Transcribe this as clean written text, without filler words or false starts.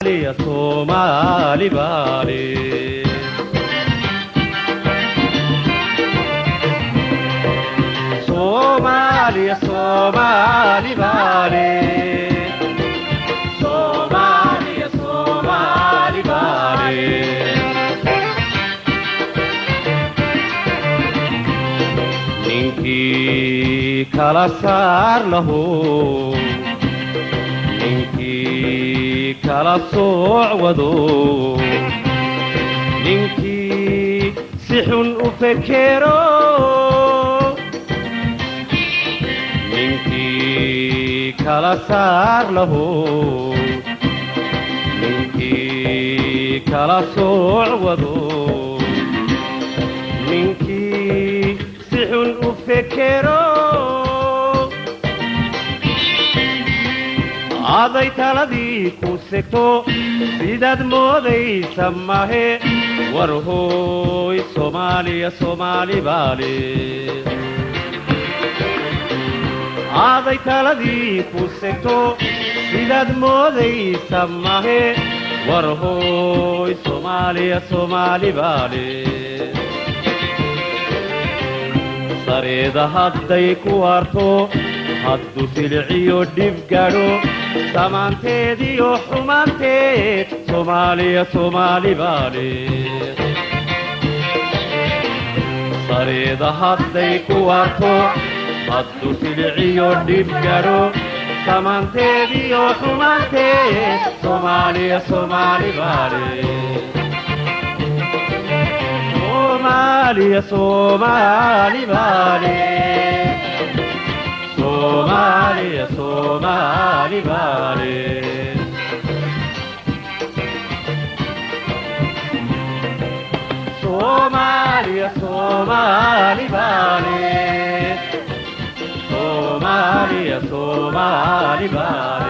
يا صومالي بالي صومالي يا صومالي بالي صومالي يا صومالي بالي نينكي كلا صار له kala socwado ninkii si xun u fekero ninkii kala saar lahu ninkii kala socwado ninkii si xun u fekero aday taladii ku segto sidaad moodaysa mahe war hooy soomaaliya soomaali baale aday taladii ku segto sidaad moodaysa mahe war hooy soomaaliya soomaali baale sareeda hadday ku harto haddu silciyo dhib gadho samaanteediyo xumaanteed soomaaliya soomaali baale sareeda hadday ku harto haddu silciyo dhib gadho samaanteediyo xumaanteed soomaaliya soomaali baale soomaaliya soomaali baale Somalia, Somali Valley. Somalia, Somali Valley. Somalia, Somali Valley.